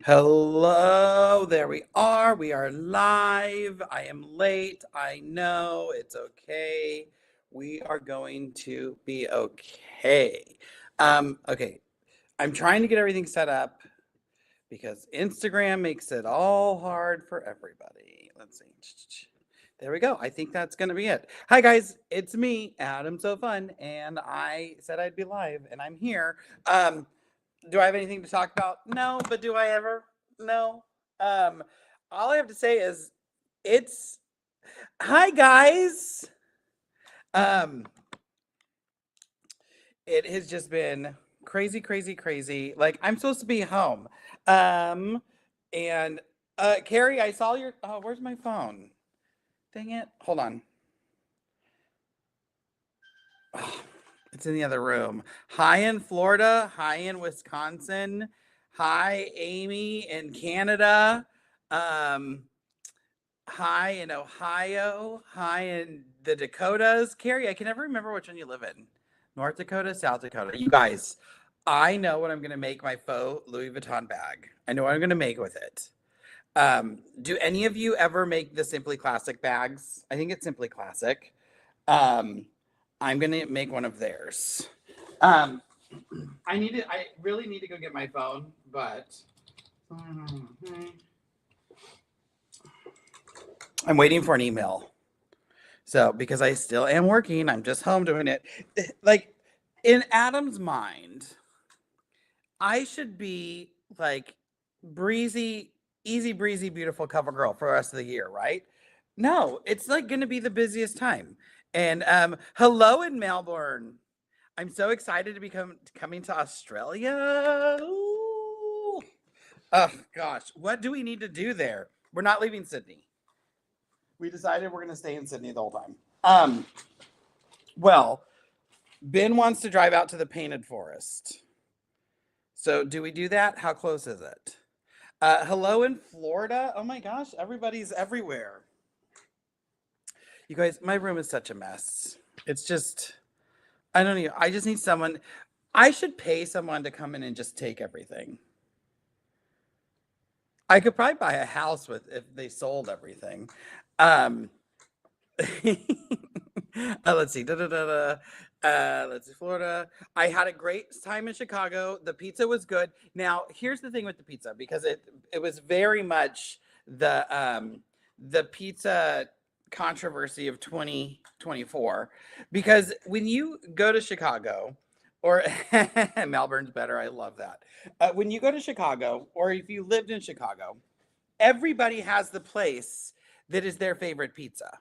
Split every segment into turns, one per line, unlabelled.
Hello, there we are. We are live. I am late. I know it's okay. We are going to be okay. Okay. I'm trying to get everything set up because Instagram makes it all hard for everybody. Let's see. There we go. I think that's going to be it. Hi, guys. It's me, Adam So Fun, and I said I'd be live, and I'm here. Do I have anything to talk about? No, but do I ever? No. Um, all I have to say is it's hi guys. Um, it has just been crazy, crazy, crazy. Like I'm supposed to be home. Um, and Carrie, I saw your where's my phone? Dang it. Hold on. Oh, it's in the other room. Hi in Florida, hi in Wisconsin, hi Amy in Canada. Um, Hi in Ohio. Hi in the Dakotas. Carrie, I can never remember which one you live in. North Dakota, South Dakota. You guys, I know what I'm going to make my faux Louis Vuitton bag. I know what I'm going to make with it. Do any of you ever make the Simply Classic bags? I think it's Simply Classic. Um, I'm going to make one of theirs. Um, I really need to go get my phone, but I'm waiting for an email. So, because I still am working, I'm just home doing it. Like, in Adam's mind, I should be like breezy, easy breezy, beautiful cover girl for the rest of the year, right? No, it's like going to be the busiest time. And hello in Melbourne. I'm so excited to be coming to Australia. Ooh. Oh gosh, what do we need to do there? We're not leaving Sydney. We decided we're going to stay in Sydney the whole time. Well, Ben wants to drive out to the Painted Forest. So, do we do that? How close is it? Hello in Florida. Oh my gosh, everybody's everywhere. You guys, my room is such a mess. It's just, I don't know. I just need someone. I should pay someone to come in and just take everything. I could probably buy a house with if they sold everything. Um, let's see. Da, da, da, da. Let's see, Florida. I had a great time in Chicago. The pizza was good. Now, here's the thing with the pizza because it was very much the pizza controversy of 2024 because when you go to Chicago or Melbourne's better, I love that. When you go to Chicago or if you lived in Chicago, everybody has the place that is their favorite pizza.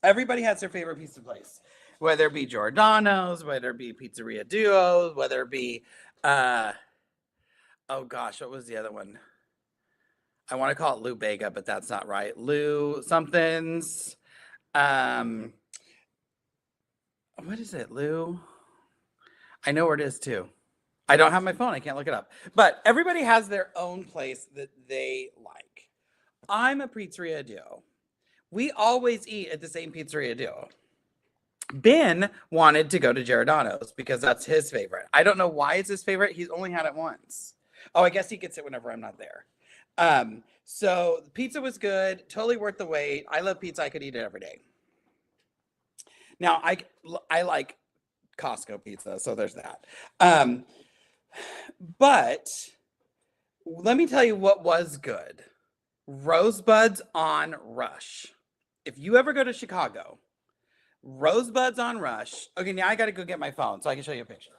Everybody has their favorite pizza place, whether it be Giordano's, whether it be Pizzeria Duos, whether it be, uh, oh gosh, what was the other one? I want to call it Lou Bega, but that's not right. Lou something's, um, what is it, Lou? I know where it is too. I don't have my phone. I can't look it up. But everybody has their own place that they like. I'm a Pizzeria Duo. We always eat at the same Pizzeria Duo. Ben wanted to go to Giordano's because that's his favorite. I don't know why it's his favorite. He's only had it once. Oh, I guess he gets it whenever I'm not there. So the pizza was good, totally worth the wait. I love pizza. I could eat it every day. Now I like Costco pizza, so there's that. Um, but let me tell you what was good. Rosebuds on Rush. If you ever go to Chicago, Rosebuds on Rush. Okay, now I got to go get my phone so I can show you a picture.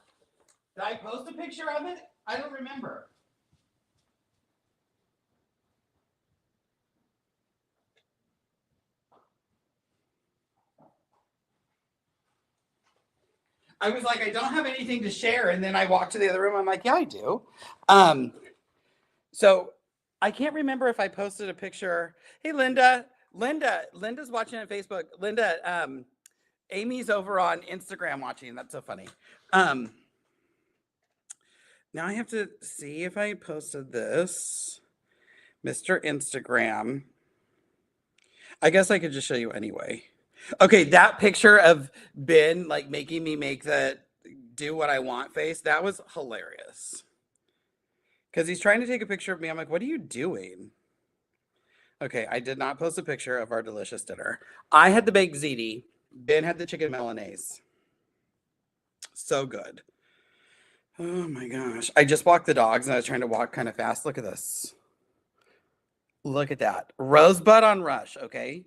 Did I post a picture of it? I don't remember. I was like, I don't have anything to share. And then I walked to the other room. I'm like, yeah, I do. Um, so I can't remember if I posted a picture. Hey, Linda. Linda's watching on Facebook. Linda, Amy's over on Instagram watching. That's so funny. Um, Now I have to see if I posted this. Mr. Instagram. I guess I could just show you anyway. Okay, that picture of Ben like making me make the do what I want face, that was hilarious. because he's trying to take a picture of me. I'm like, what are you doing? Okay, I did not post a picture of our delicious dinner. I had the baked ziti. Ben had the chicken Milanese. So good. Oh my gosh. I just walked the dogs and I was trying to walk kind of fast. Look at this. Look at that. Rosebud on Rush, okay?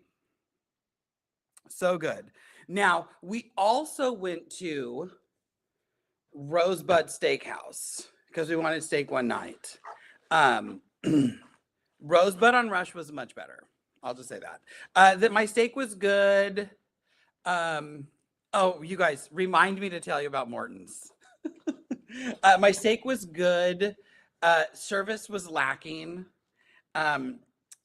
So good. Now, we also went to Rosebud Steakhouse because we wanted steak one night. Um, Rosebud on Rush was much better. I'll just say that. That my steak was good. Um, oh, you guys, remind me to tell you about Morton's. My steak was good. Service was lacking. Um,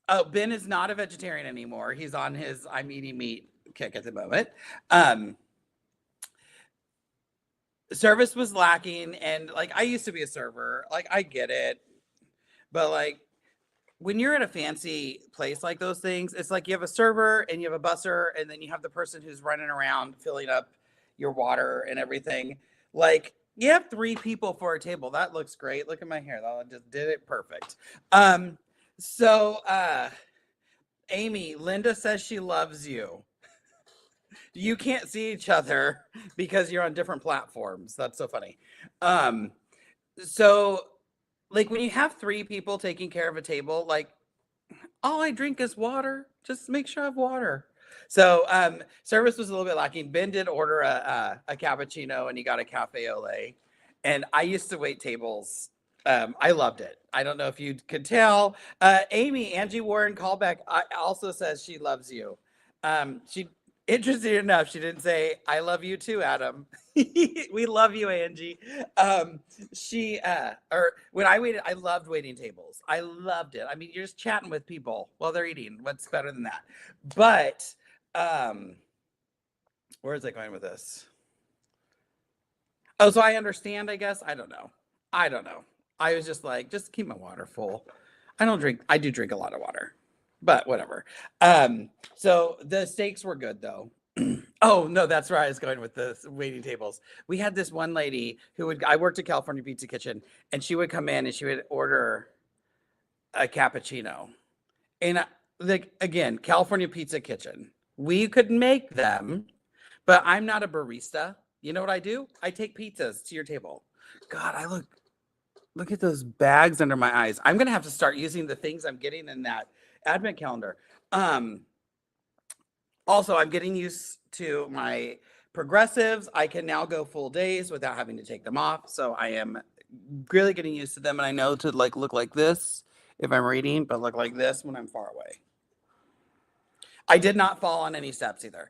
oh, Ben is not a vegetarian anymore. He's on his I'm eating meat kick at the moment. Um, Service was lacking, and like I used to be a server. Like I get it, but like when you're at a fancy place like those things, it's like you have a server and you have a busser, and then you have the person who's running around filling up your water and everything. Like you have three people for a table. That looks great. Look at my hair. That just did it perfect. So Amy, Linda says she loves you. You can't see each other because you're on different platforms. That's so funny. Um, so like when you have three people taking care of a table, like all I drink is water. Just make sure I have water. So service was a little bit lacking. Ben did order a cappuccino and he got a cafe au lait. And I used to wait tables. I loved it. I don't know if you could tell. Angie Warren callback also says she loves you. She interesting enough, she didn't say I love you too, Adam. We love you, Angie. Or when I waited, I loved waiting tables. I loved it. I mean, you're just chatting with people while they're eating. What's better than that? But where is it going with this? Oh, so I understand, I guess. I don't know. I don't know. I was just like, just keep my water full. I do drink a lot of water, but whatever. So the steaks were good though. Oh no, that's where I was going with the waiting tables. We had this one lady I worked at California Pizza Kitchen, and she would come in and she would order a cappuccino. And like again, California Pizza Kitchen, we could make them, but I'm not a barista. You know what I do? I take pizzas to your table. God, look at those bags under my eyes. I'm gonna have to start using the things I'm getting in that advent calendar. Um, Also, I'm getting used to my progressives. I can now go full days without having to take them off. So I am really getting used to them. And I know to like look like this if I'm reading, but look like this when I'm far away. I did not fall on any steps either.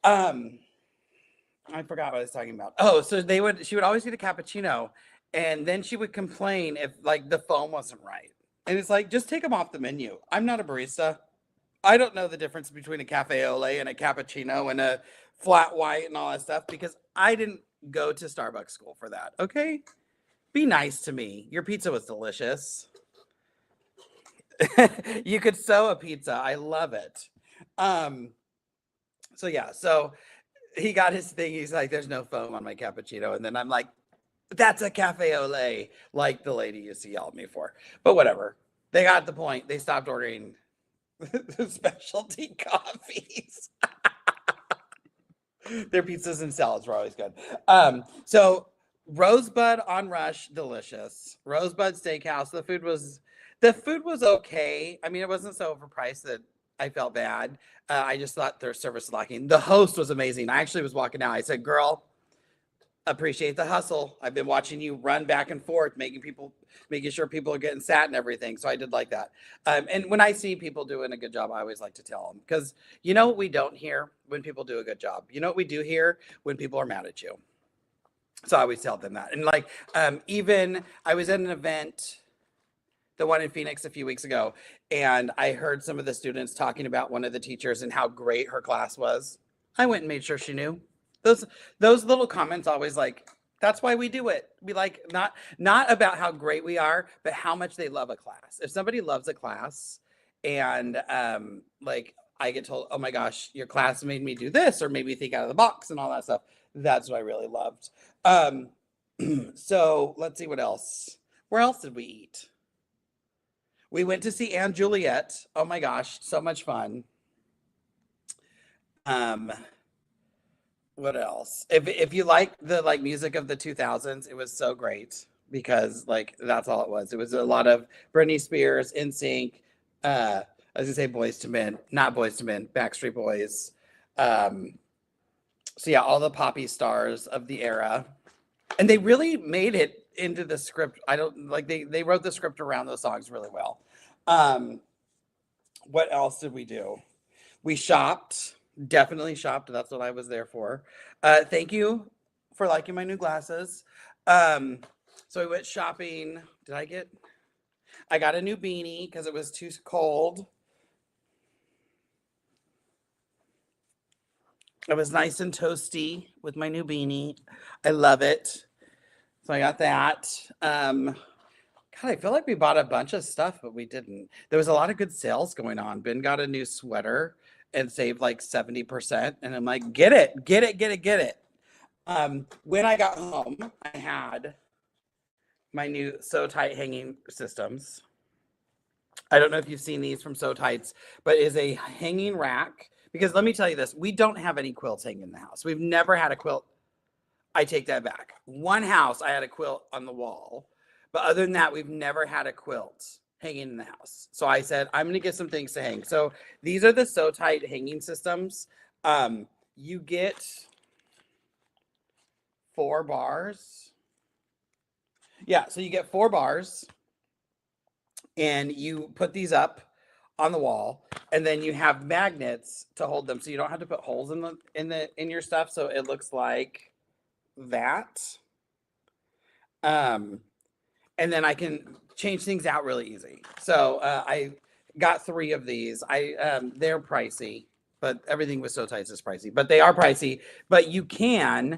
I forgot what I was talking about. Oh, so she would always get a cappuccino, and then she would complain if like the foam wasn't right. And it's like, just take them off the menu. I'm not a barista. I don't know the difference between a cafe au lait and a cappuccino and a flat white and all that stuff because I didn't go to Starbucks school for that. Okay? Be nice to me. Your pizza was delicious. You could sew a pizza. I love it. Um, so yeah, so he got his thing. He's like, there's no foam on my cappuccino. And then I'm like, that's a cafe au lait, like the lady used to yell at me for. But whatever. They got the point. They stopped ordering specialty coffees. Their pizzas and salads were always good. So Rosebud on Rush, delicious. Rosebud Steakhouse. The food was okay. I mean, it wasn't so overpriced that I felt bad. I just thought their service was lacking. The host was amazing. I actually was walking out. I said, "Girl, appreciate the hustle. I've been watching you run back and forth, making sure people are getting sat and everything." So I did like that. And when I see people doing a good job, I always like to tell them because you know what we don't hear when people do a good job. You know what we do hear when people are mad at you. So I always tell them that. And like, even I was at an event, the one in Phoenix a few weeks ago, and I heard some of the students talking about one of the teachers and how great her class was. I went and made sure she knew. Those little comments always like, that's why we do it. We like not about how great we are, but how much they love a class. If somebody loves a class and like I get told, oh my gosh, your class made me do this or made me think out of the box and all that stuff. That's what I really loved. So let's see what else. Where else did we eat? We went to see Anne Juliet. Oh my gosh, so much fun. Um, what else? If you like the like music of the 2000s, it was so great because like that's all it was. It was a lot of Britney Spears, NSYNC, I was gonna say Boys to Men, not Boys to Men, Backstreet Boys. Um, so yeah, all the poppy stars of the era. And they really made it into the script. I don't like they wrote the script around those songs really well. Um, what else did we do? We shopped, definitely shopped. That's what I was there for. Thank you for liking my new glasses. Um, so we went shopping. Did I get? I got a new beanie because it was too cold. It was nice and toasty with my new beanie. I love it. So I got that. God, I feel like we bought a bunch of stuff, but we didn't. There was a lot of good sales going on. Ben got a new sweater and saved like 70%. And I'm like, get it, get it, get it, get it. When I got home, I had my new So Tight hanging systems. I don't know if you've seen these from So Tights, but is a hanging rack. Because let me tell you this, we don't have any quilts hanging in the house. We've never had a quilt. I take that back. One house, I had a quilt on the wall. But other than that, we've never had a quilt hanging in the house. So I said, I'm going to get some things to hang. So these are the So Tight hanging systems. You get 4 bars. Yeah, so you get 4 bars and you put these up on the wall, and then you have magnets to hold them so you don't have to put holes in your stuff, so it looks like that. And then I can change things out really easy. So I got 3 of these. They're pricey, but everything with So Tights is pricey, but they are pricey. But you can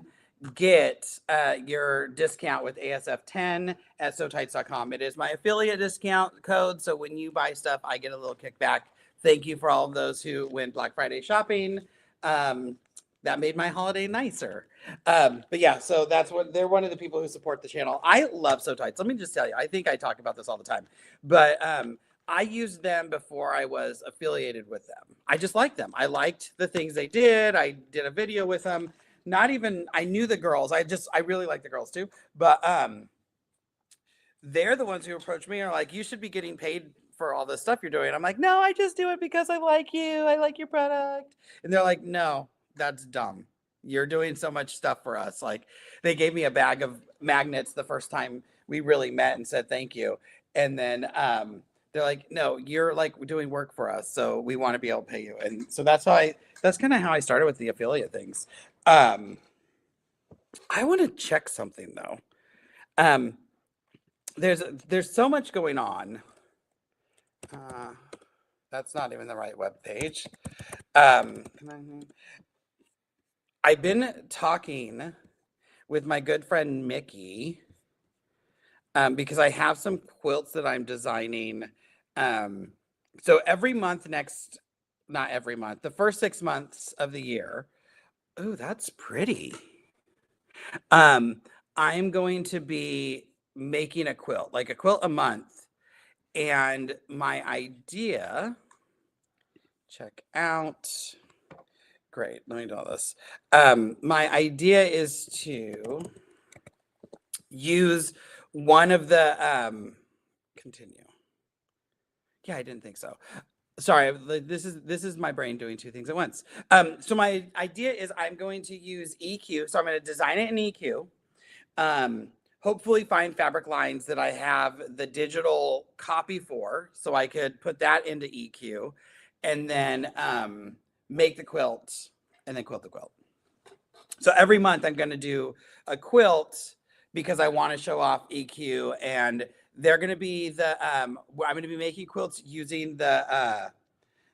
get your discount with ASF10 at SoTights.com. It is my affiliate discount code, so when you buy stuff, I get a little kickback. Thank you for all of those who went Black Friday shopping. That made my holiday nicer. But yeah, so that's what they're one of the people who support the channel. I love So Tights. Let me just tell you, I think I talk about this all the time, but I used them before I was affiliated with them. I just liked them. I liked the things they did. I did a video with them. Not even, I knew the girls. I really like the girls too. But they're the ones who approach me and are like, you should be getting paid for all the stuff you're doing. I'm like, no, I just do it because I like you. I like your product. And they're like, no, that's dumb. You're doing so much stuff for us. Like, they gave me a bag of magnets the first time we really met and said thank you. And then they're like, no, you're like doing work for us, so we want to be able to pay you. And so that's kind of how I started with the affiliate things. I want to check something though. There's so much going on. That's not even the right web page. I've been talking with my good friend Mickey because I have some quilts that I'm designing. So every month not every month, the first 6 months of the year. Oh, that's pretty. I'm going to be making a quilt, like a quilt a month. And my idea, check out, great, let me do all this. My idea is to use one of the, continue. Yeah, I didn't think so. Sorry, this is my brain doing 2 things at once. So my idea is I'm going to use EQ. So I'm going to design it in EQ. Hopefully find fabric lines that I have the digital copy for, so I could put that into EQ, and then make the quilt, and then quilt the quilt. So every month I'm going to do a quilt because I want to show off EQ, and they're going to be I'm going to be making quilts using the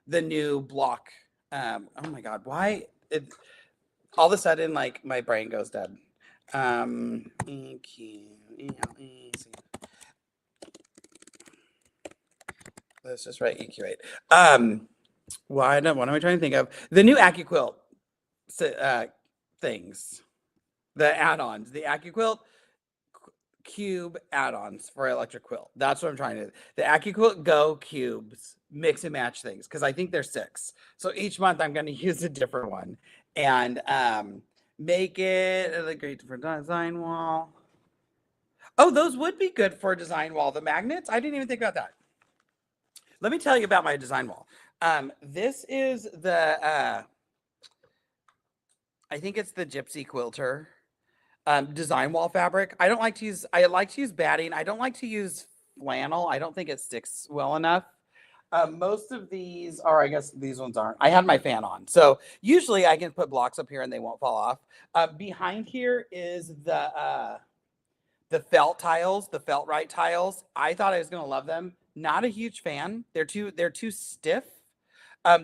new block. Oh my God, why? All of a sudden, like, my brain goes dead. EQ. Let's just write EQ8. What am I trying to think of? The new AccuQuilt things, the add-ons, the AccuQuilt cube add-ons for electric quilt. That's what I'm trying to do. The AccuQuilt Go cubes, mix and match things, because I think they're 6. So each month I'm going to use a different one and make it a great for design wall. Oh, those would be good for a design wall. The magnets, I didn't even think about that. Let me tell you about my design wall. This is the I think it's the Gypsy Quilter design wall fabric. I like to use batting. I don't like to use flannel. I don't think it sticks well enough. Most of these are, I guess these ones aren't. I had my fan on. So usually I can put blocks up here and they won't fall off. Behind here is the felt tiles, the felt right tiles. I thought I was going to love them. Not a huge fan. They're too stiff.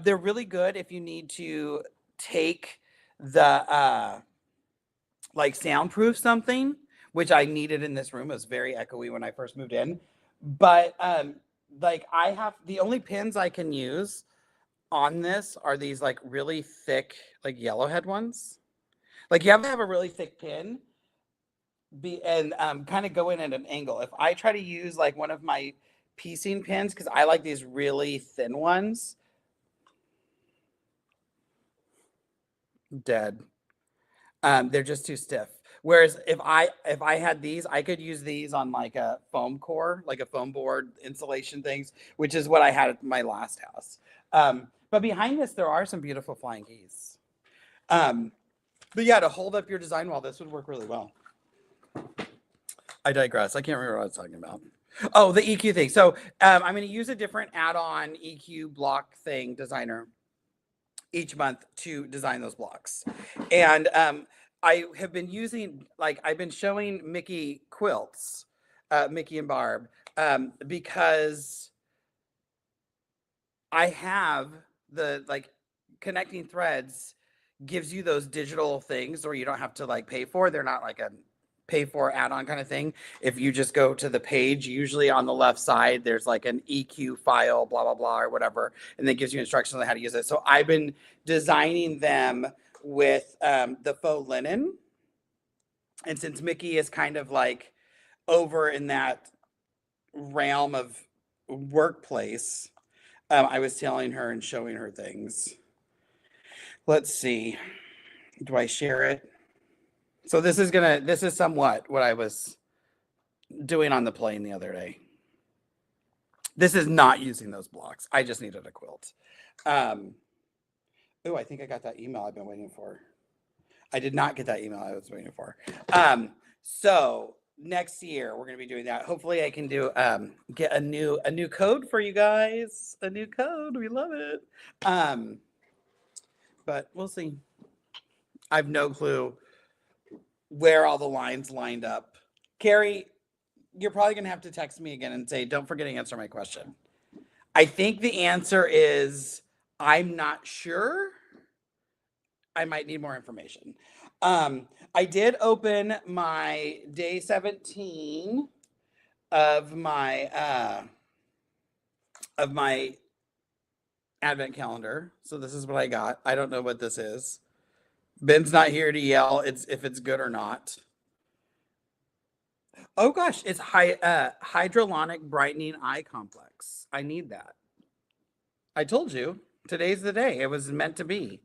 They're really good if you need to take the like soundproof something, which I needed in this room. It was very echoey when I first moved in. But like I have the only pins I can use on this are these like really thick, like yellowhead ones. Like you have to have a really thick pin and kind of go in at an angle. If I try to use like one of my piecing pins, because I like these really thin ones, dead. They're just too stiff. Whereas if I had these, I could use these on like a foam core, like a foam board insulation things, which is what I had at my last house. But behind this, there are some beautiful flying keys. But yeah, to hold up your design wall, this would work really well. I digress. I can't remember what I was talking about. Oh, the EQ thing. So I'm going to use a different add-on EQ block thing designer each month to design those blocks. And I have been using, like, I've been showing Mickey quilts, Mickey and Barb, because I have the, like, connecting threads gives you those digital things where you don't have to like pay for. They're not like a pay for add-on kind of thing. If you just go to the page, usually on the left side, there's like an EQ file, blah, blah, blah, or whatever. And that gives you instructions on how to use it. So I've been designing them with the faux linen. And since Mickey is kind of like over in that realm of workplace, I was telling her and showing her things. Let's see. Do I share it? So this is somewhat what I was doing on the plane the other day. This is not using those blocks. I just needed a quilt. Oh, I think I got that email I've been waiting for. I did not get that email I was waiting for. So next year we're going to be doing that. Hopefully I can do get a new code for you guys. A new code. We love it. But we'll see. I have no clue where all the lines lined up. Carrie, you're probably going to have to text me again and say, don't forget to answer my question. I think the answer is, I'm not sure. I might need more information. I did open my day 17 of my advent calendar. So this is what I got. I don't know what this is. Ben's not here to yell if it's good or not. Oh gosh, it's hydrolonic brightening eye complex. I need that. I told you, today's the day. It was meant to be.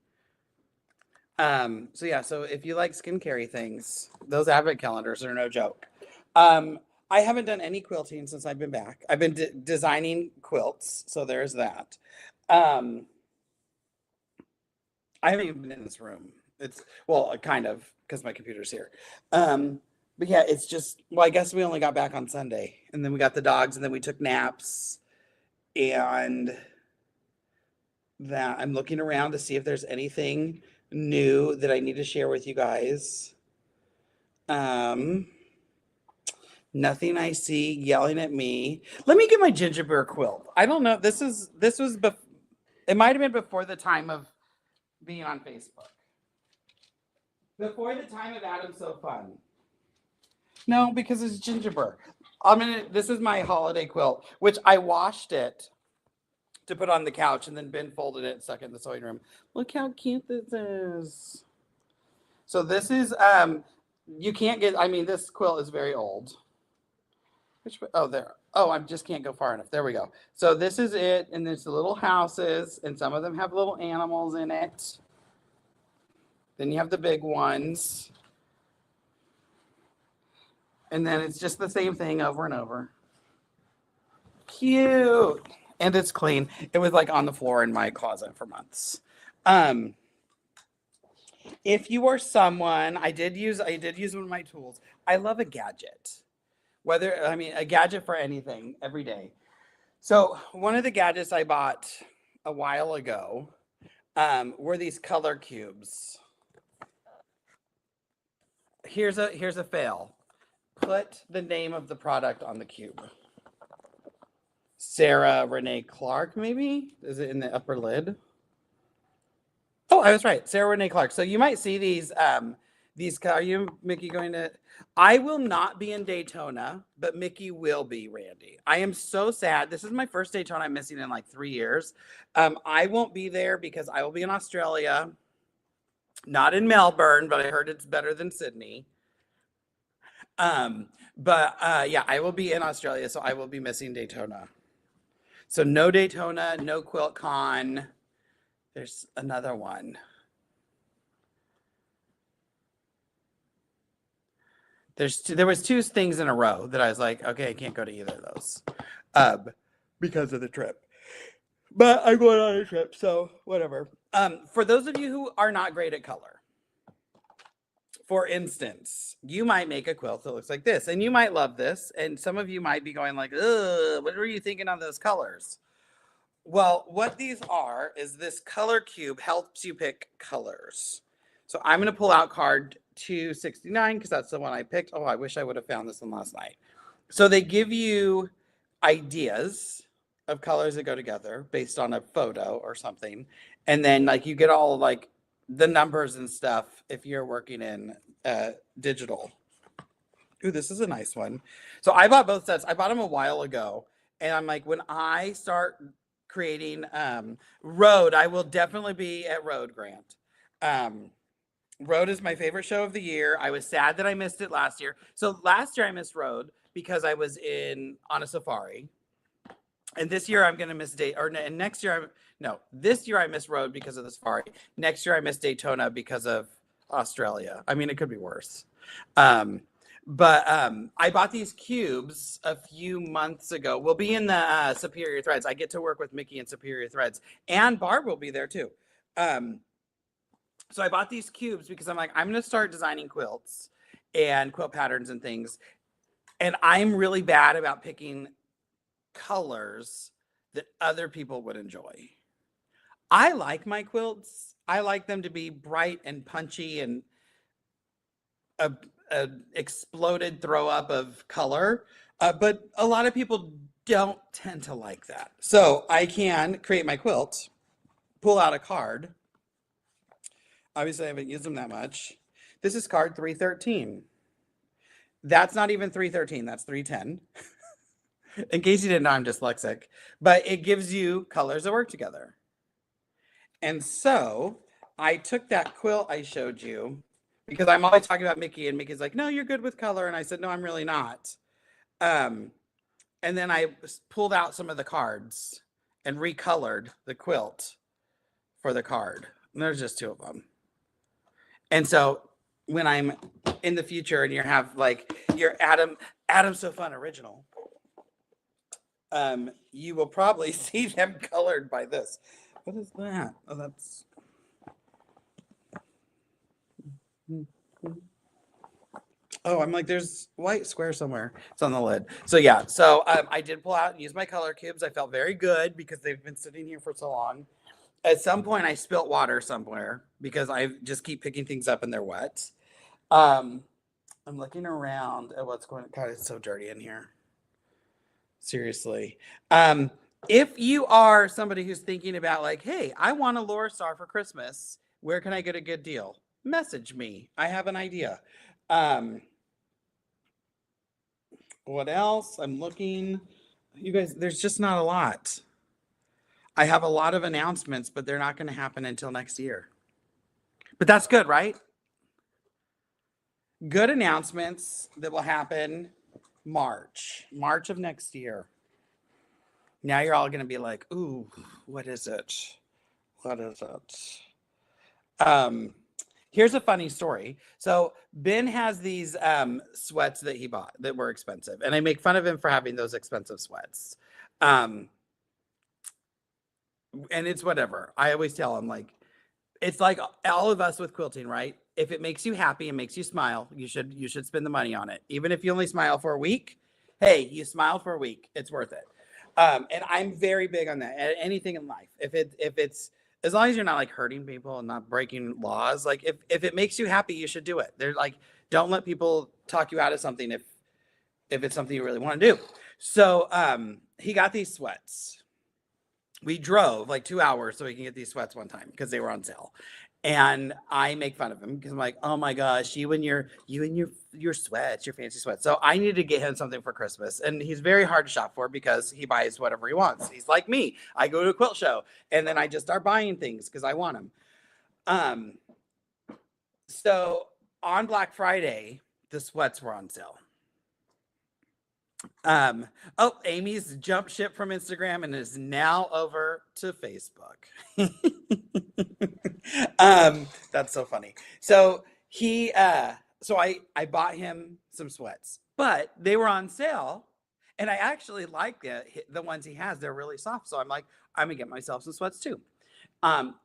So yeah, so if you like skincare things, those advent calendars are no joke. I haven't done any quilting since I've been back. I've been designing quilts, so there's that. I haven't even been in this room. It's, well, kind of, because my computer's here. But yeah, it's just, well, I guess we only got back on Sunday, and then we got the dogs, and then we took naps, and that I'm looking around to see if there's anything new that I need to share with you guys. Nothing I see yelling at me. Let me get my ginger beer quilt. I don't know. This was, it might have been before the time of being on Facebook. Before the time of Adam's So Fun. No, because it's gingerbread. This is my holiday quilt, which I washed it to put on the couch, and then Ben folded it and stuck it in the sewing room. Look how cute this is. So this is, you can't get, I mean, this quilt is very old. Which way? Oh, there. Oh, I just can't go far enough. There we go. So this is it, and there's the little houses, and some of them have little animals in it. Then you have the big ones, and then it's just the same thing over and over. Cute, and it's clean. It was like on the floor in my closet for months. Um, if you are someone, I did use one of my tools. I love a gadget. Whether I mean a gadget for anything every day. So one of the gadgets I bought a while ago were these color cubes. Here's a fail. Put the name of the product on the cube. Sarah Renee Clark, maybe? Is it in the upper lid? Oh, I was right. Sarah Renee Clark. So you might see these are you, Mickey, going to I will not be in Daytona, but Mickey will be, Randy. I am so sad. This is my first Daytona I'm missing in like 3 years. I won't be there because I will be in Australia, not in Melbourne, but I heard it's better than Sydney. But yeah, I will be in Australia, so I will be missing Daytona. So no Daytona, no Quilt Con. There's another one. There was two things in a row that I was like, okay, I can't go to either of those um, because of the trip. But I'm going on a trip, so whatever. For those of you who are not great at color, for instance, you might make a quilt that looks like this, and you might love this, and some of you might be going like, ugh, what were you thinking on those colors? Well, what these are is this color cube helps you pick colors. So I'm going to pull out card 269 because that's the one I picked. Oh, I wish I would have found this one last night. So they give you ideas of colors that go together based on a photo or something. And then like you get all like the numbers and stuff if you're working in digital. Ooh, this is a nice one. So I bought both sets. I bought them a while ago. And I'm like, when I start creating Road, I will definitely be at Road, Grant. Road is my favorite show of the year. I was sad that I missed it last year. So last year I missed Road because I was on a safari. And this year I'm going to miss and next year this year I missed Road because of the safari. Next year I missed Daytona because of Australia. I mean, it could be worse. But I bought these cubes a few months ago. We'll be in the Superior Threads. I get to work with Mickey in Superior Threads, and Barb will be there too. So I bought these cubes because I'm like, I'm going to start designing quilts and quilt patterns and things. And I'm really bad about picking colors that other people would enjoy. I like my quilts. I like them to be bright and punchy and a exploded throw up of color. But a lot of people don't tend to like that. So I can create my quilt, pull out a card. Obviously, I haven't used them that much. This is card 313. That's not even 313, that's 310. In case you didn't know, I'm dyslexic. But it gives you colors that work together. And so I took that quilt I showed you because I'm always talking about Mickey, and Mickey's like, no, you're good with color. And I said, no, I'm really not. And then I pulled out some of the cards and recolored the quilt for the card. And there's just two of them. And so when I'm in the future and you have like your Adam So Fun original, you will probably see them colored by this. What is that? Oh, that's. Oh, I'm like, there's white square somewhere. It's on the lid. So yeah, so I did pull out and use my color cubes. I felt very good because they've been sitting here for so long. At some point, I spilt water somewhere because I just keep picking things up and they're wet. I'm looking around at what's going on. God, it's so dirty in here. Seriously. If you are somebody who's thinking about like, hey, I want a Laura Star for Christmas, where can I get a good deal? Message me. I have an idea. What else? I'm looking. You guys, there's just not a lot. I have a lot of announcements, but they're not going to happen until next year. But that's good, right? Good announcements that will happen March of next year. Now you're all gonna be like, ooh, what is it? What is it? Um, Here's a funny story. So Ben has these sweats that he bought that were expensive, and I make fun of him for having those expensive sweats. Um, and it's whatever. I always tell him like it's like all of us with quilting, right? If it makes you happy and makes you smile, you should spend the money on it. Even if you only smile for a week, hey, you smiled for a week, it's worth it. And I'm very big on that. Anything in life, if it's as long as you're not like hurting people and not breaking laws, like if it makes you happy, you should do it. They're like, don't let people talk you out of something if it's something you really want to do. So he got these sweats. We drove like 2 hours so we can get these sweats one time because they were on sale. And I make fun of him because I'm like, oh my gosh, you and your sweats, your fancy sweats. So I needed to get him something for Christmas. And he's very hard to shop for because he buys whatever he wants. He's like me. I go to a quilt show and then I just start buying things because I want them. Um, so on Black Friday, the sweats were on sale. Um, oh, Amy's jumped ship from Instagram and is now over to Facebook. That's so funny. So I bought him some sweats, but they were on sale, and I actually like the ones he has. They're really soft, so I'm like, I'm gonna get myself some sweats too. Um,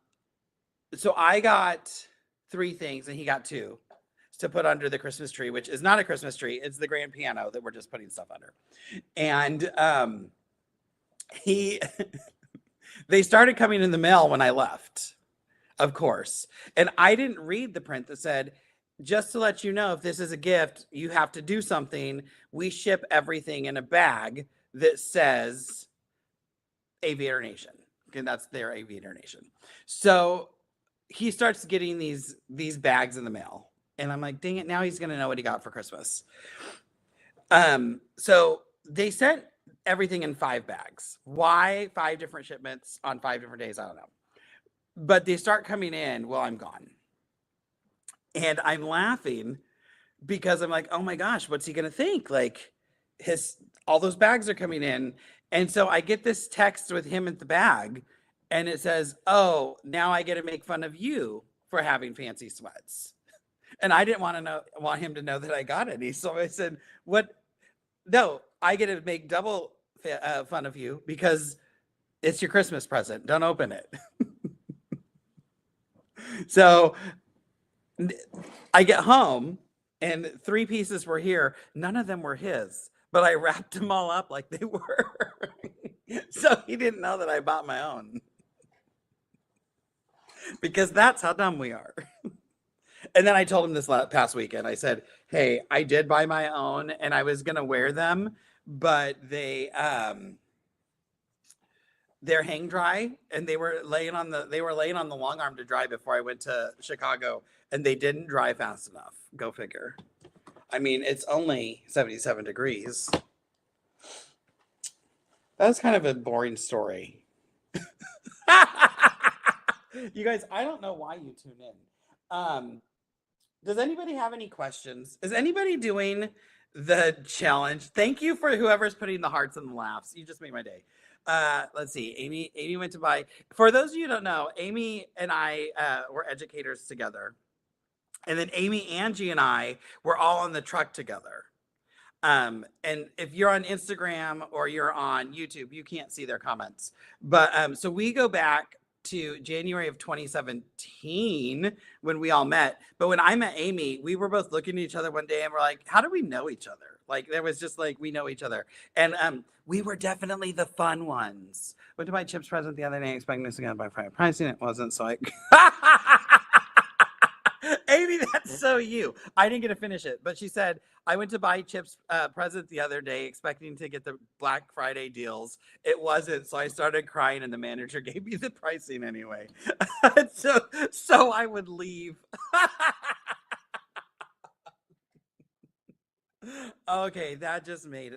so I got 3 things, and he got 2 to put under the Christmas tree, which is not a Christmas tree. It's the grand piano that we're just putting stuff under. And he they started coming in the mail when I left, of course. And I didn't read the print that said, just to let you know, if this is a gift, you have to do something. We ship everything in a bag that says Aviator Nation. And that's their Aviator Nation. So he starts getting these bags in the mail. And I'm like, dang it, now he's gonna know what he got for Christmas. So they sent everything in 5 bags. Why 5 different shipments on 5 different days? I don't know. But they start coming in while I'm gone. And I'm laughing because I'm like, oh my gosh, what's he gonna think? Like all those bags are coming in. And so I get this text with him at the bag, and it says, oh, now I get to make fun of you for having fancy sweats. And I didn't want him to know that I got any. So I said, what? No, I get to make double fun of you because it's your Christmas present. Don't open it. So I get home and 3 pieces were here. None of them were his, but I wrapped them all up like they were. So he didn't know that I bought my own. Because that's how dumb we are. And then I told him this past weekend, I said, hey, I did buy my own and I was going to wear them, but they're hang dry and they were laying on the long arm to dry before I went to Chicago, and they didn't dry fast enough. Go figure. I mean, it's only 77 degrees. That's kind of a boring story. You guys, I don't know why you tune in. Does anybody have any questions? Is anybody doing the challenge? Thank you for whoever's putting the hearts and the laughs. You just made my day. Let's see. Amy went to buy. For those of you who don't know, Amy and I were educators together. And then Amy, Angie, and I were all on the truck together. And if you're on Instagram or you're on YouTube, you can't see their comments. But so we go back to January of 2017 when we all met. But when I met Amy, we were both looking at each other one day and we're like, how do we know each other? Like there was just like, we know each other. And we were definitely the fun ones. Went to buy Chip's present the other day, expecting this again by private pricing. It wasn't, so I Amy, that's so you. I didn't get to finish it, but she said, I went to buy Chip's present the other day, expecting to get the Black Friday deals. It wasn't, so I started crying, and the manager gave me the pricing anyway. so I would leave. Okay, that just made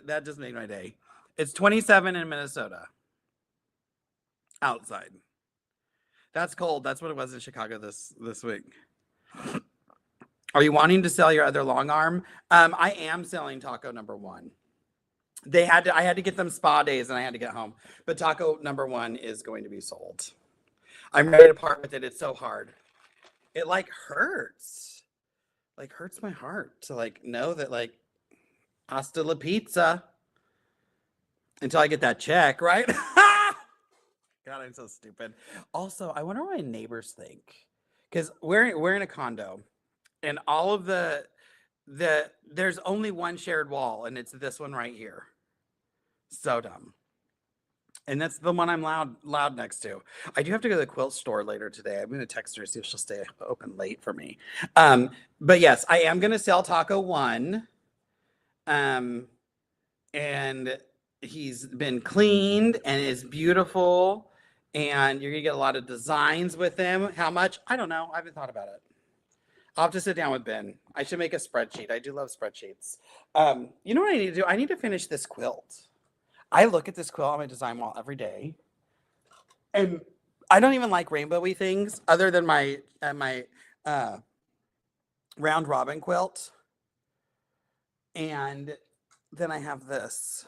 my day. It's 27 in Minnesota. Outside. That's cold. That's what it was in Chicago this week. Are you wanting to sell your other long arm? I am selling taco number 1. I had to get them spa days and I had to get home. But taco number one is going to be sold. I'm ready to part with it. It's so hard. It like hurts. Like hurts my heart to like know that like hasta la pizza until I get that check, right? God, I'm so stupid. Also, I wonder what my neighbors think. Because we're in a condo and all of there's only one shared wall, and it's this one right here. So dumb. And that's the one I'm loud next to. I do have to go to the quilt store later today. I'm going to text her, see if she'll stay open late for me. But yes, I am going to sell Taco One. Um, and he's been cleaned and is beautiful. And you're going to get a lot of designs with him. How much? I don't know. I haven't thought about it. I'll have to sit down with Ben. I should make a spreadsheet. I do love spreadsheets. You know what I need to do? I need to finish this quilt. I look at this quilt on my design wall every day, and I don't even like rainbowy things other than my round robin quilt. And then I have this,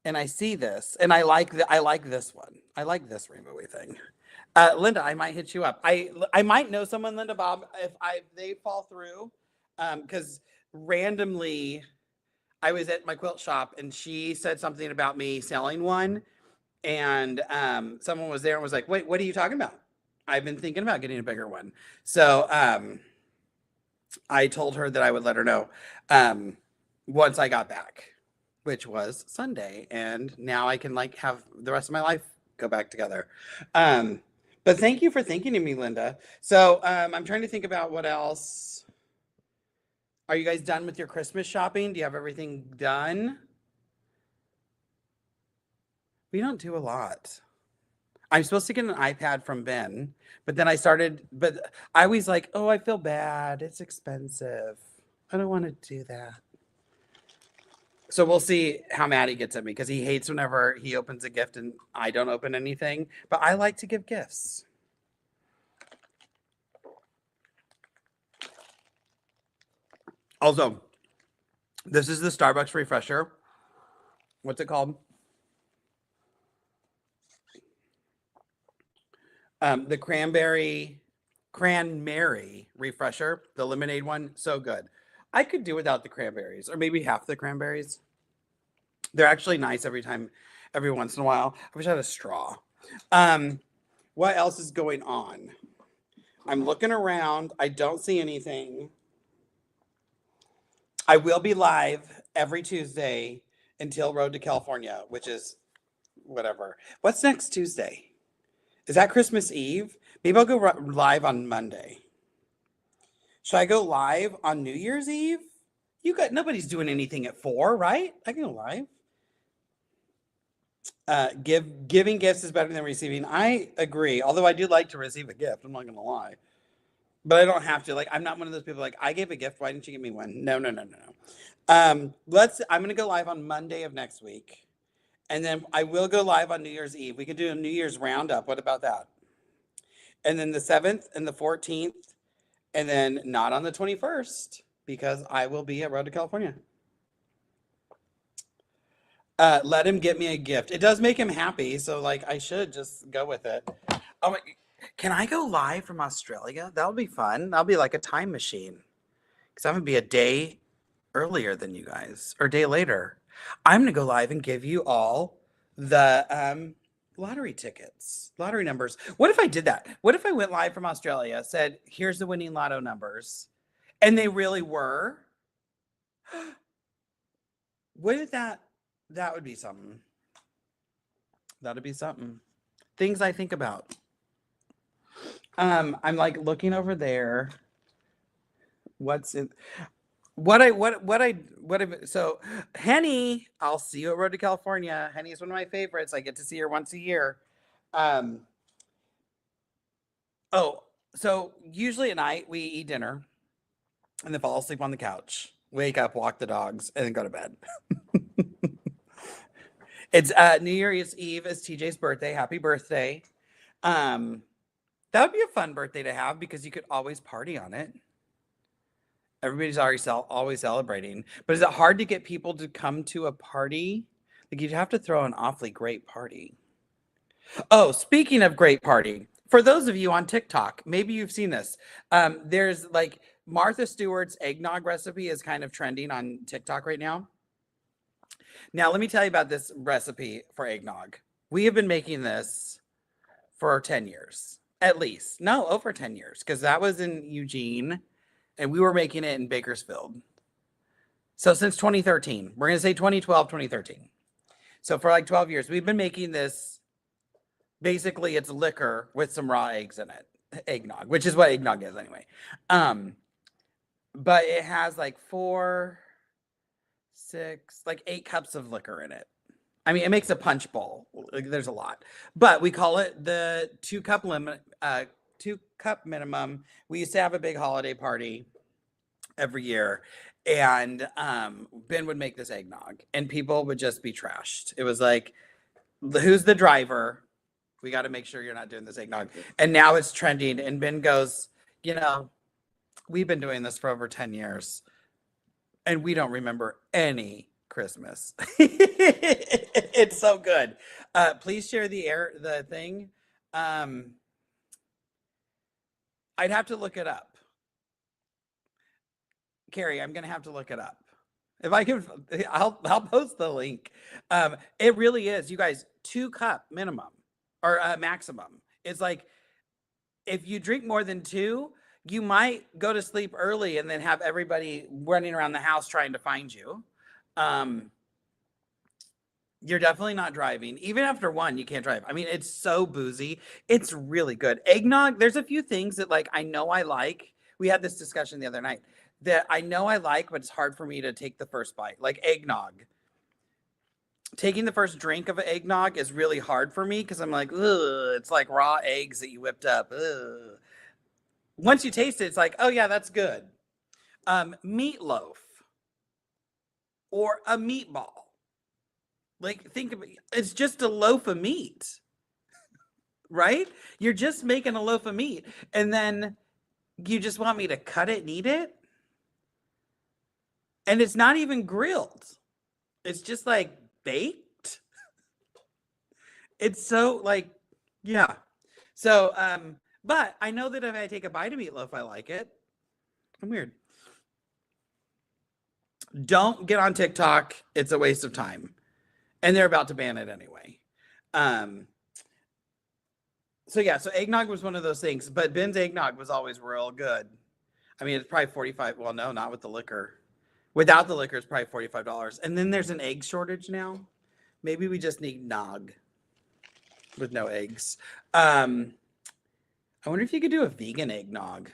and I see this, and I like this one. I like this rainbowy thing. Linda, I might hit you up. I might know someone, Linda Bob, if they fall through, because randomly I was at my quilt shop and she said something about me selling one, and someone was there and was like, "Wait, what are you talking about? I've been thinking about getting a bigger one." So I told her that I would let her know once I got back, which was Sunday, and now I can like have the rest of my life go back together. But thank you for thinking of me, Linda. So I'm trying to think about what else. Are you guys done with your Christmas shopping? Do you have everything done? We don't do a lot. I'm supposed to get an iPad from Ben, but then but I always like, oh, I feel bad. It's expensive. I don't want to do that. So we'll see how mad he gets at me because he hates whenever he opens a gift and I don't open anything. But I like to give gifts. Also, this is the Starbucks refresher. What's it called? The cranberry refresher, the lemonade one, so good. I could do without the cranberries, or maybe half the cranberries. They're actually nice every once in a while. I wish I had a straw. What else is going on? I'm looking around. I don't see anything. I will be live every Tuesday until Road to California, which is whatever. What's next Tuesday? Is that Christmas Eve? Maybe I'll go live on Monday. Should I go live on New Year's Eve? Nobody's doing anything at 4, right? I can go live. Giving gifts is better than receiving. I agree. Although I do like to receive a gift. I'm not gonna lie, but I don't have to. Like, I'm not one of those people like, I gave a gift. Why didn't you give me one? No. I'm gonna go live on Monday of next week, and then I will go live on New Year's Eve. We can do a New Year's roundup. What about that? And then the 7th and the 14th, and then not on the 21st because I will be at Road to California. Let him get me a gift. It does make him happy, so like I should just go with it. Oh my, can I go live from Australia? That'll be fun. That'll be like a time machine. Because I'm gonna be a day earlier than you guys, or a day later. I'm gonna go live and give you all the lottery tickets, lottery numbers. What if I did that? What if I went live from Australia, said, here's the winning lotto numbers, and they really were? What if that would be something. That'd be something. Things I think about. I'm like looking over there. What's in so Henny, I'll see you at Road to California. Henny is one of my favorites. I get to see her once a year. Oh, so usually at night we eat dinner and then fall asleep on the couch, wake up, walk the dogs, and then go to bed. It's New Year's Eve is TJ's birthday. Happy birthday. That would be a fun birthday to have because you could always party on it. Everybody's already always celebrating. But is it hard to get people to come to a party? Like you'd have to throw an awfully great party. Oh, speaking of great party, for those of you on TikTok, maybe you've seen this. There's like Martha Stewart's eggnog recipe is kind of trending on TikTok right now. Now, let me tell you about this recipe for eggnog. We have been making this for 10 years, at least. No, over 10 years, because that was in Eugene and we were making it in Bakersfield. So since 2013, we're going to say 2012, 2013. So for like 12 years, we've been making this. Basically, it's liquor with some raw eggs in it, eggnog, which is what eggnog is anyway. But it has like 4, 6, like 8 cups of liquor in it. I mean, it makes a punch bowl. Like, there's a lot, but we call it the 2-cup limit, 2-cup minimum. We used to have a big holiday party every year, and Ben would make this eggnog, and people would just be trashed. It was like, who's the driver? We got to make sure you're not doing this eggnog. And now it's trending, and Ben goes, we've been doing this for over 10 years, and we don't remember any Christmas. It's so good. Please share the thing. I'd have to look it up. Carrie, I'm gonna have to look it up. If I can, I'll post the link. It really is, you guys, 2-cup minimum or maximum. It's like if you drink more than 2, you might go to sleep early and then have everybody running around the house trying to find you. You're definitely not driving. Even after 1, you can't drive. I mean, it's so boozy. It's really good. Eggnog, there's a few things that like I know I like. We had this discussion the other night that I know I like, but it's hard for me to take the first bite. Like eggnog. Taking the first drink of an eggnog is really hard for me because I'm like, ugh, it's like raw eggs that you whipped up. Ugh. Once you taste it, it's like, oh yeah, that's good. Meatloaf or a meatball. Like, think of it, it's just a loaf of meat, right? You're just making a loaf of meat, and then you just want me to cut it and eat it? And it's not even grilled. It's just like baked. It's so like, yeah. So, but I know that if I take a bite of meatloaf, I like it. I'm weird. Don't get on TikTok. It's a waste of time. And they're about to ban it anyway. So yeah, so eggnog was one of those things, but Ben's eggnog was always real good. I mean, it's probably 45. Well, no, not with the liquor. Without the liquor, it's probably $45. And then there's an egg shortage now. Maybe we just need nog with no eggs. I wonder if you could do a vegan eggnog.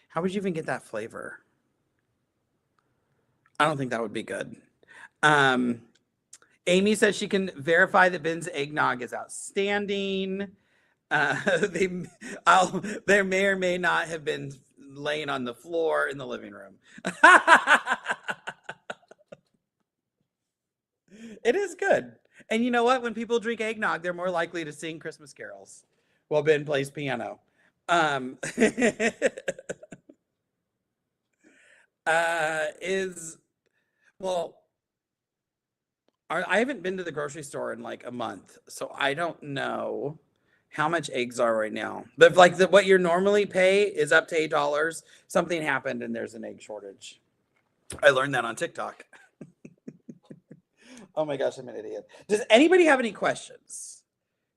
How would you even get that flavor? I don't think that would be good. Amy says she can verify that Ben's eggnog is outstanding. They may or may not have been laying on the floor in the living room. It is good. And you know what? When people drink eggnog, they're more likely to sing Christmas carols while Ben plays piano. Well, I haven't been to the grocery store in like a month, so I don't know how much eggs are right now. But like what you normally pay is up to $8. Something happened and there's an egg shortage. I learned that on TikTok. Oh my gosh, I'm an idiot. Does anybody have any questions?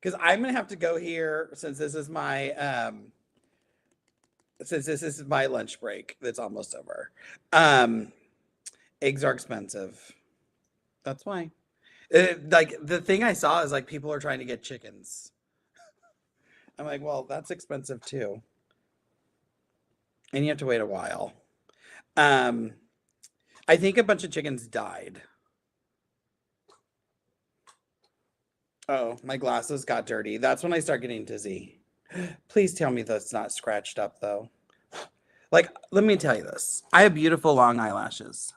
Because I'm gonna have to go here since this is my lunch break that's almost over. Eggs are expensive. That's why. Like the thing I saw is like people are trying to get chickens. I'm like, well, that's expensive too. And you have to wait a while. I think a bunch of chickens died. Oh, my glasses got dirty. That's when I start getting dizzy. Please tell me that's not scratched up though. Like, let me tell you this. I have beautiful long eyelashes.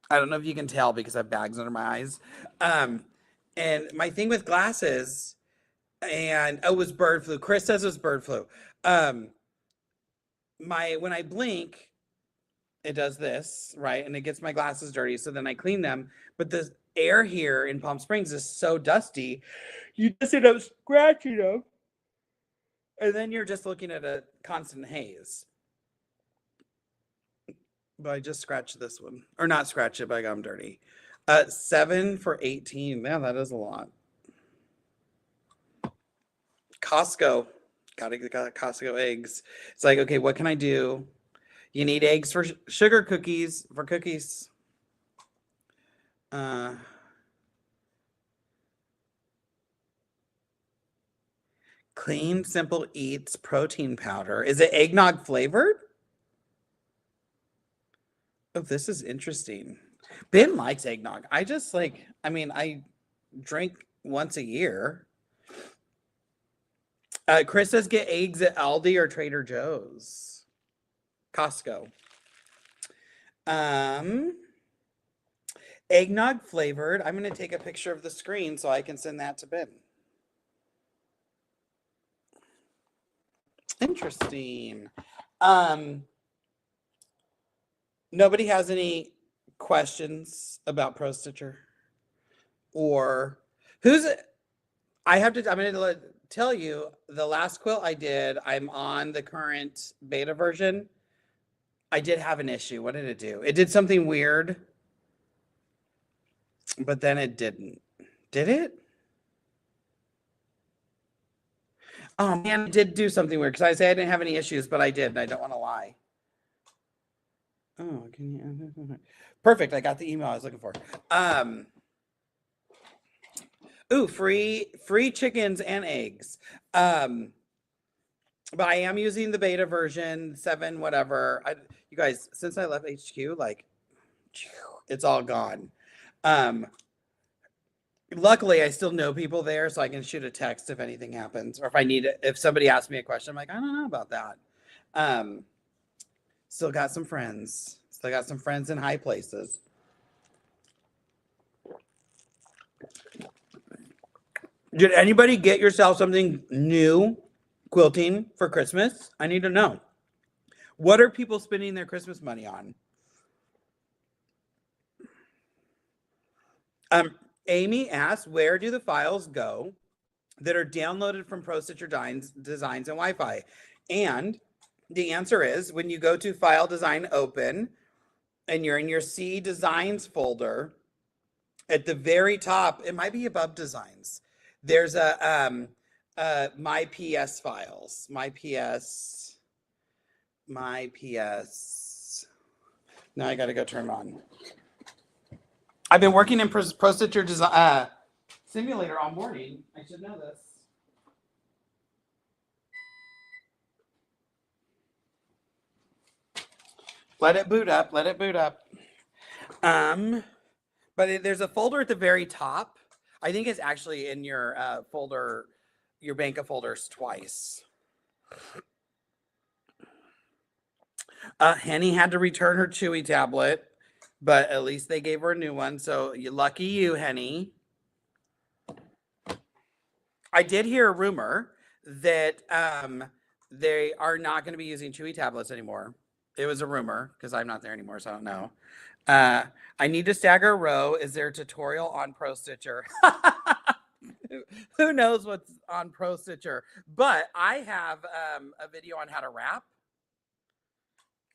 I don't know if you can tell because I have bags under my eyes. And my thing with glasses, and it was bird flu. Chris says it was bird flu. when I blink, it does this, right? And it gets my glasses dirty. So then I clean them. But the air here in Palm Springs is so dusty, you just end up scratching them. And then you're just looking at a constant haze. But I just scratched this one. Or not scratch it, but I got them dirty. 7 for 18. Man, that is a lot. Costco. Got Costco eggs. It's like, okay, what can I do? You need eggs for sugar cookies, for cookies. Clean, Simple Eats protein powder. Is it eggnog flavored? Oh, this is interesting. Ben likes eggnog. I just like, I mean, I drink once a year. Chris says get eggs at Aldi or Trader Joe's. Costco. Eggnog flavored. I'm going to take a picture of the screen so I can send that to Ben. Interesting. Nobody has any questions about Pro Stitcher? Or I'm going to tell you, the last quilt I did, I'm on the current beta version. I did have an issue. What did it do? It did something weird, but then it didn't. Did it? Oh man, it did do something weird because I say I didn't have any issues, but I did, and I don't want to lie. Oh, can you? Perfect. I got the email I was looking for. Ooh, free chickens and eggs. But I am using the beta version 7, whatever. You guys, since I left HQ, like, it's all gone. Luckily, I still know people there, so I can shoot a text if anything happens, or if somebody asks me a question, I'm like, I don't know about that. Still got some friends. Still got some friends in high places. Did anybody get yourself something new quilting for Christmas? I need to know. What are people spending their Christmas money on? Amy asked, where do the files go that are downloaded from Pro Stitcher Designs and Wi-Fi? And the answer is, when you go to File Design Open, and you're in your C Designs folder, at the very top, it might be above Designs, there's a My PS files. My PS. Now I got to go turn them on. I've been working in Pro Stitcher Design Simulator all morning. I should know this. Let it boot up. Let it boot up. But there's a folder at the very top. I think it's actually in your folder, your bank of folders twice. Henny had to return her Chewy tablet, but at least they gave her a new one. So lucky you, Henny. I did hear a rumor that they are not going to be using Chewy tablets anymore. It was a rumor because I'm not there anymore, so I don't know. I need to stagger a row. Is there a tutorial on Pro Stitcher? Who knows what's on Pro Stitcher? But I have a video on how to wrap.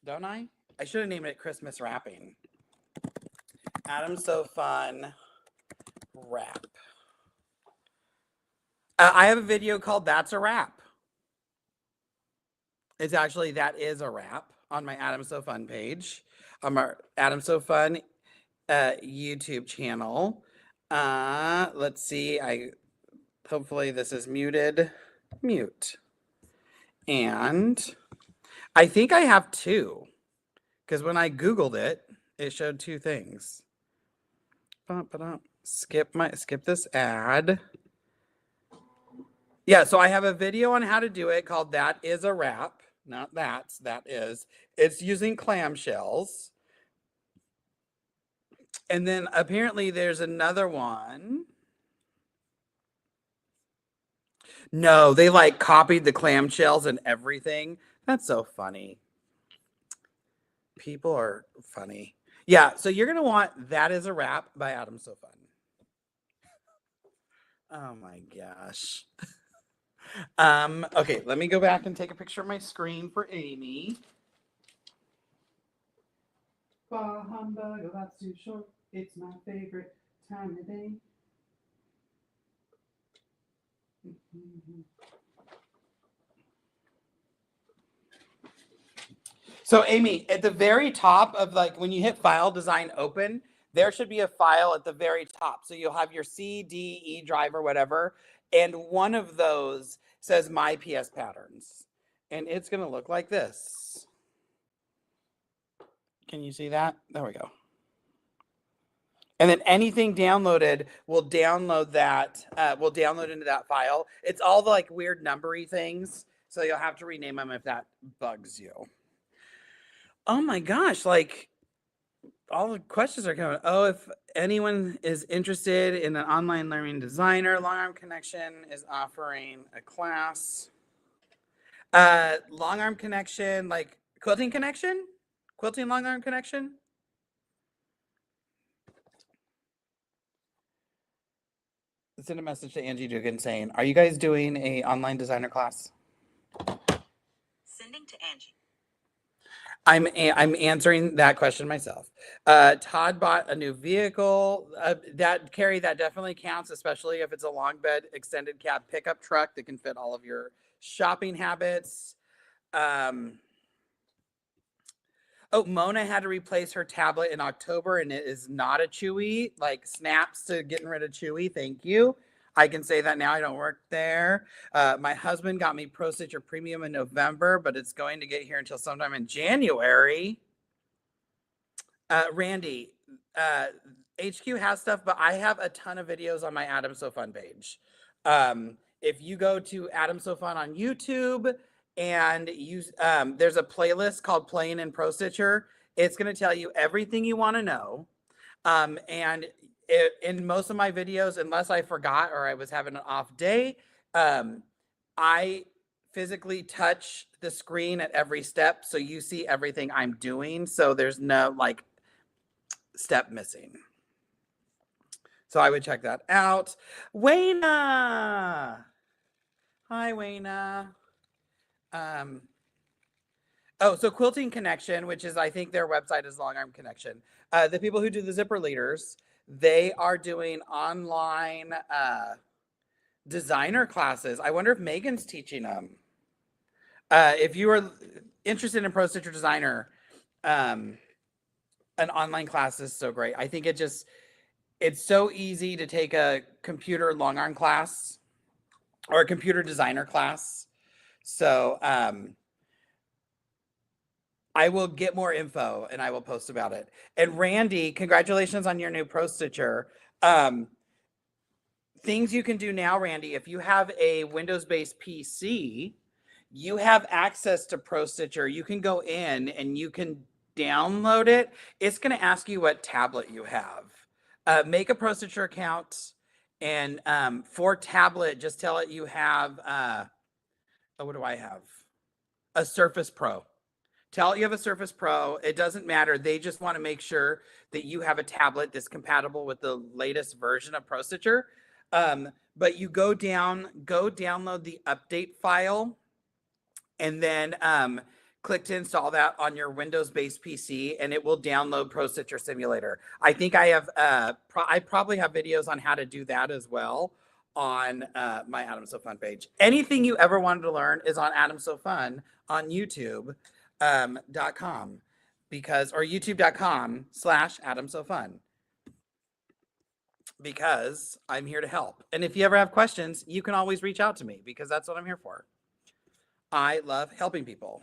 Don't I? I should have named it Christmas Wrapping. Adam's So Fun Wrap. I have a video called That's a Wrap. It's actually That Is a Wrap on my Adam So Fun page. On our Adam So Fun YouTube channel. Let's see. Hopefully this is muted. Mute. And I think I have 2. Because when I Googled it, it showed 2 things. Skip this ad. Yeah, so I have a video on how to do it called That Is a Wrap. Not that's, that is. It's using clamshells. And then apparently there's another one. No, they like copied the clamshells and everything. That's so funny. People are funny. Yeah, so you're gonna want That Is a Wrap by Adam So Fun. Oh my gosh. Okay, let me go back and take a picture of my screen for Amy. Bah humbug, oh, that's too short. It's my favorite time of day. So, Amy, at the very top of like when you hit File, Design, Open, there should be a file at the very top. So you'll have your C, D, E drive or whatever, and one of those says My PS Patterns, and it's going to look like this. Can you see that? There we go. And then anything downloaded will download that. Will download into that file. It's all the like weird numbery things, so you'll have to rename them if that bugs you. Oh my gosh! Like all the questions are coming. Oh, if anyone is interested in an online learning designer, Long Arm Connection is offering a class. Long Arm Connection, like Quilting Connection, Quilting Long Arm Connection. Send a message to Angie Dugan saying, "Are you guys doing a online designer class?"
Sending to Angie.
I'm answering that question myself. Todd bought a new vehicle. That definitely counts, especially if it's a long bed extended cab pickup truck that can fit all of your shopping habits. Oh, Mona had to replace her tablet in October, and it is not a Chewy. Like snaps to getting rid of Chewy. Thank you. I can say that now. I don't work there. My husband got me Pro Stitcher Premium in November, but it's going to get here until sometime in January. Randy, HQ has stuff, but I have a ton of videos on my Adam So Fun page. If you go to Adam So Fun on YouTube and use, there's a playlist called Playing in Pro Stitcher. It's going to tell you everything you want to know. And in most of my videos, unless I forgot or I was having an off day, I physically touch the screen at every step. So you see everything I'm doing. So there's no like step missing. So I would check that out. Wayna. Hi, Wayna. So Quilting Connection, which is, I think their website is Long Arm Connection. The people who do the zipper leaders, they are doing online designer classes. I wonder if Megan's teaching them. If you are interested in Pro Stitcher Designer, an online class is so great. I think it's so easy to take a computer long arm class or a computer designer class. So I will get more info and I will post about it. And Randy, congratulations on your new Pro Stitcher. Things you can do now, Randy, if you have a Windows-based PC, you have access to Pro Stitcher. You can go in and you can download it. It's going to ask you what tablet you have. Make a Pro Stitcher account, and for tablet, just tell it you have, what do I have? A Surface Pro. Tell it you have a Surface Pro. It doesn't matter. They just want to make sure that you have a tablet that's compatible with the latest version of Pro Stitcher. But you go download the update file, and then click to install that on your Windows-based PC, and it will download Pro Stitcher Simulator. I think I have, I probably have videos on how to do that as well on my Adam So Fun page. Anything you ever wanted to learn is on Adam So Fun on YouTube.com or youtube.com/Adam So Fun, because I'm here to help. And if you ever have questions, you can always reach out to me, because that's what I'm here for. I love helping people.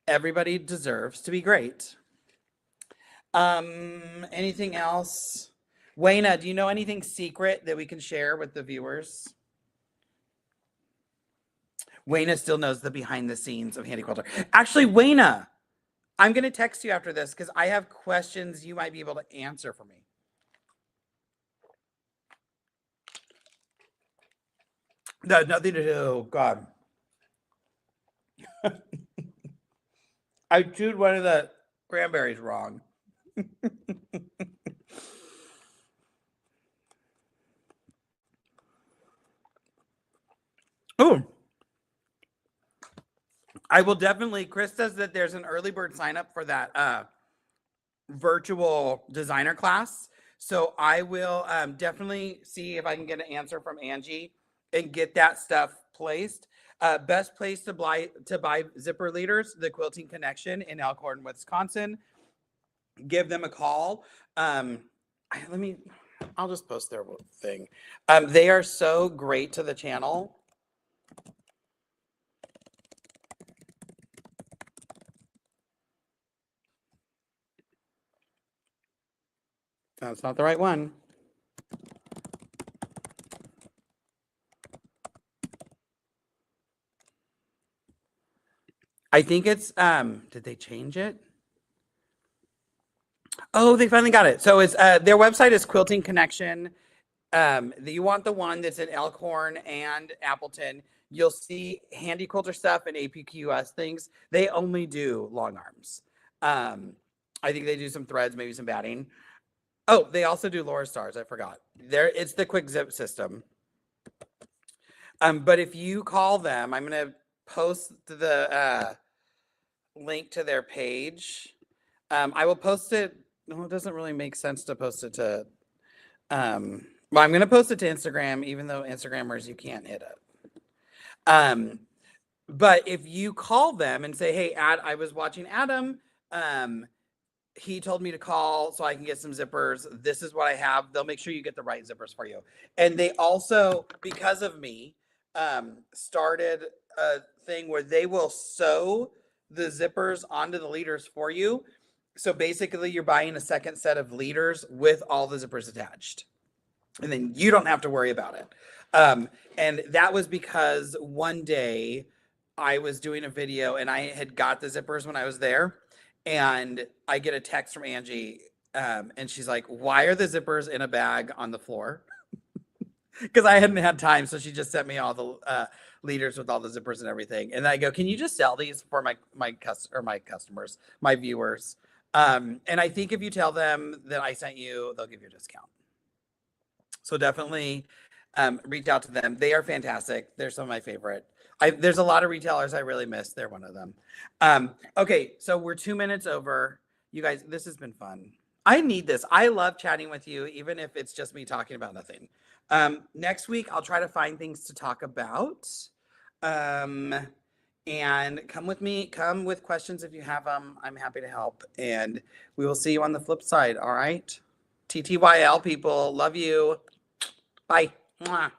Everybody deserves to be great. Anything else? Wayna, do you know anything secret that we can share with the viewers? Wayna still knows the behind the scenes of Handy Quilter. Actually, Wayna, I'm going to text you after this because I have questions you might be able to answer for me. No, nothing to do. God. I chewed one of the Cranberry's wrong. Oh, I will definitely. Chris says that there's an early bird sign up for that virtual designer class. So I will definitely see if I can get an answer from Angie and get that stuff placed. Best place to buy zipper leaders, the Quilting Connection in Elkhorn, Wisconsin. Give them a call. Let me. I'll just post their thing. They are so great to the channel. That's not the right one. I think it's did they change it? Oh, they finally got it. So it's their website is Quilting Connection. You want the one that's in Elkhorn and Appleton. You'll see Handy Quilter stuff and APQS things. They only do long arms. I think they do some threads, maybe some batting. Oh, they also do Laura Stars. I forgot. It's the quick zip system. But if you call them, I'm gonna post the link to their page. I will post it. No, it doesn't really make sense to post it to. Well, I'm gonna post it to Instagram, even though Instagrammers you can't hit it. But if you call them and say, "Hey, I was watching Adam. He told me to call so I can get some zippers. This is what I have." They'll make sure you get the right zippers for you. And they also, because of me, started a thing where they will sew the zippers onto the leaders for you. So basically, you're buying a second set of leaders with all the zippers attached. And then you don't have to worry about it. And that was because one day I was doing a video and I had got the zippers when I was there. And I get a text from Angie, and she's like, "Why are the zippers in a bag on the floor?" Because I hadn't had time, so she just sent me all the leaders with all the zippers and everything. And I go, "Can you just sell these for my customers, my viewers?" And I think if you tell them that I sent you, they'll give you a discount. So definitely reach out to them. They are fantastic. They're some of my favorite. There's a lot of retailers I really miss. They're one of them. Okay, so we're 2 minutes over. You guys, this has been fun. I need this. I love chatting with you, even if it's just me talking about nothing. Next week, I'll try to find things to talk about. And come with me. Come with questions if you have them. I'm happy to help. And we will see you on the flip side. All right. TTYL people. Love you. Bye. Mwah.